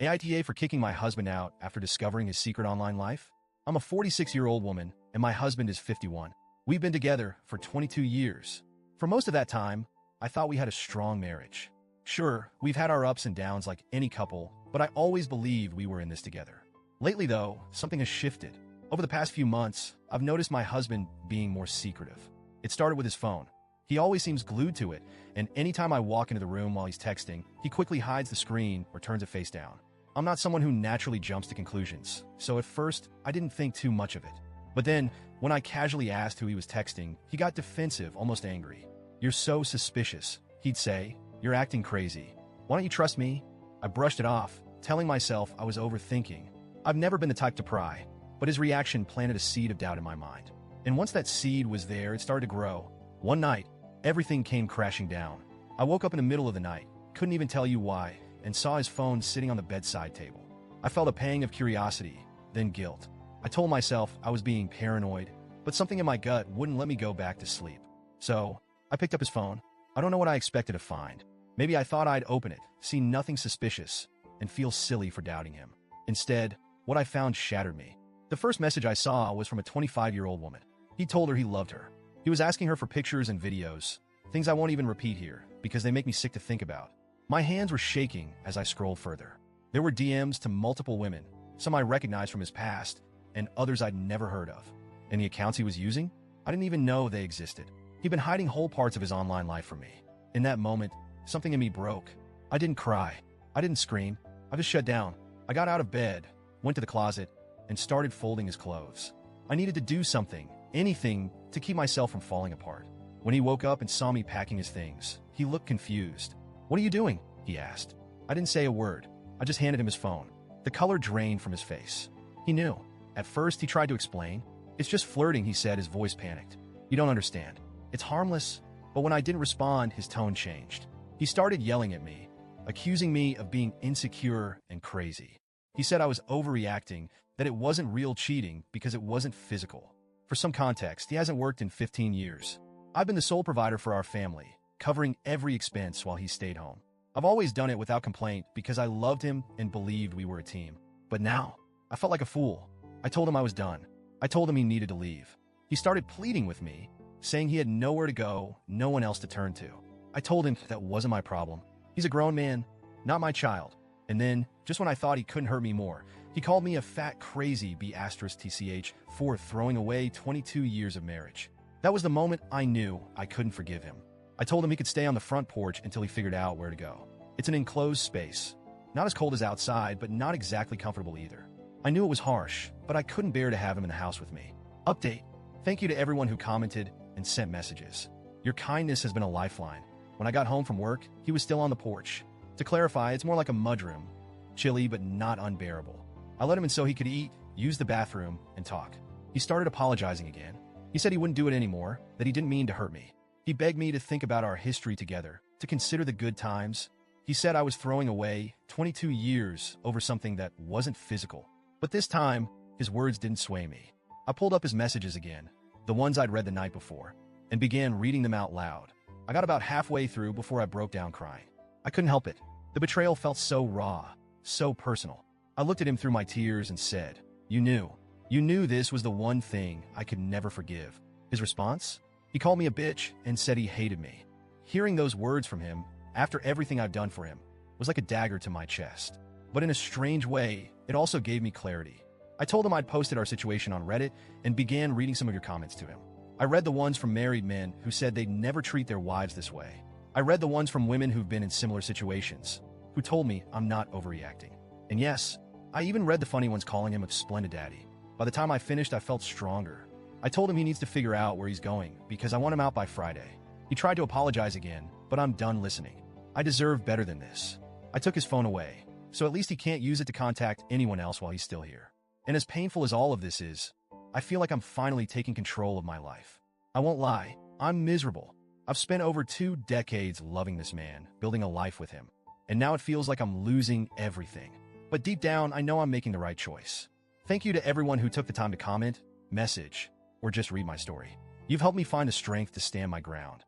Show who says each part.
Speaker 1: AITA for kicking my husband out after discovering his secret online life? I'm a 46-year-old woman, and my husband is 51. We've been together for 22 years. For most of that time, I thought we had a strong marriage. Sure, we've had our ups and downs like any couple, but I always believed we were in this together. Lately, though, something has shifted. Over the past few months, I've noticed my husband being more secretive. It started with his phone. He always seems glued to it, and anytime I walk into the room while he's texting, he quickly hides the screen or turns it face down. I'm not someone who naturally jumps to conclusions, so at first, I didn't think too much of it. But then, when I casually asked who he was texting, he got defensive, almost angry. "You're so suspicious," he'd say. "You're acting crazy. Why don't you trust me?" I brushed it off, telling myself I was overthinking. I've never been the type to pry, but his reaction planted a seed of doubt in my mind. And once that seed was there, it started to grow. One night, everything came crashing down. I woke up in the middle of the night, couldn't even tell you why, and saw his phone sitting on the bedside table. I felt a pang of curiosity, then guilt. I told myself I was being paranoid, but something in my gut wouldn't let me go back to sleep. So, I picked up his phone. I don't know what I expected to find. Maybe I thought I'd open it, see nothing suspicious, and feel silly for doubting him. Instead, what I found shattered me. The first message I saw was from a 25-year-old woman. He told her he loved her. He was asking her for pictures and videos, things I won't even repeat here because they make me sick to think about. My hands were shaking as I scrolled further. There were DMs to multiple women, some I recognized from his past, and others I'd never heard of. And the accounts he was using? I didn't even know they existed. He'd been hiding whole parts of his online life from me. In that moment, something in me broke. I didn't cry. I didn't scream. I just shut down. I got out of bed, went to the closet, and started folding his clothes. I needed to do something, anything, to keep myself from falling apart. When he woke up and saw me packing his things, he looked confused. "What are you doing?" he asked. I didn't say a word. I just handed him his phone. The color drained from his face. He knew. At first, he tried to explain. "It's just flirting," he said, his voice panicked. "You don't understand. It's harmless." But when I didn't respond, his tone changed. He started yelling at me, accusing me of being insecure and crazy. He said I was overreacting, that it wasn't real cheating because it wasn't physical. For some context, he hasn't worked in 15 years. I've been the sole provider for our family, covering every expense while he stayed home. I've always done it without complaint because I loved him and believed we were a team. But now, I felt like a fool. I told him I was done. I told him he needed to leave. He started pleading with me, saying he had nowhere to go, no one else to turn to. I told him that wasn't my problem. He's a grown man, not my child. And then, just when I thought he couldn't hurt me more, he called me a fat crazy B*TCH for throwing away 22 years of marriage. That was the moment I knew I couldn't forgive him. I told him he could stay on the front porch until he figured out where to go. It's an enclosed space. Not as cold as outside, but not exactly comfortable either. I knew it was harsh, but I couldn't bear to have him in the house with me. Update. Thank you to everyone who commented and sent messages. Your kindness has been a lifeline. When I got home from work, he was still on the porch. To clarify, it's more like a mudroom. Chilly, but not unbearable. I let him in so he could eat, use the bathroom, and talk. He started apologizing again. He said he wouldn't do it anymore, that he didn't mean to hurt me. He begged me to think about our history together, to consider the good times. He said I was throwing away 22 years over something that wasn't physical. But this time, his words didn't sway me. I pulled up his messages again, the ones I'd read the night before, and began reading them out loud. I got about halfway through before I broke down crying. I couldn't help it. The betrayal felt so raw, so personal. I looked at him through my tears and said, You knew this was the one thing I could never forgive." His response? He called me a bitch and said he hated me. Hearing those words from him, after everything I've done for him, was like a dagger to my chest. But in a strange way, it also gave me clarity. I told him I'd posted our situation on Reddit and began reading some of your comments to him. I read the ones from married men who said they'd never treat their wives this way. I read the ones from women who've been in similar situations, who told me I'm not overreacting. And yes, I even read the funny ones calling him a splendid daddy. By the time I finished, I felt stronger. I told him he needs to figure out where he's going because I want him out by Friday. He tried to apologize again, but I'm done listening. I deserve better than this. I took his phone away, so at least he can't use it to contact anyone else while he's still here. And as painful as all of this is, I feel like I'm finally taking control of my life. I won't lie, I'm miserable. I've spent over 2 decades loving this man, building a life with him. And now it feels like I'm losing everything. But deep down, I know I'm making the right choice. Thank you to everyone who took the time to comment, message, or just read my story. You've helped me find the strength to stand my ground.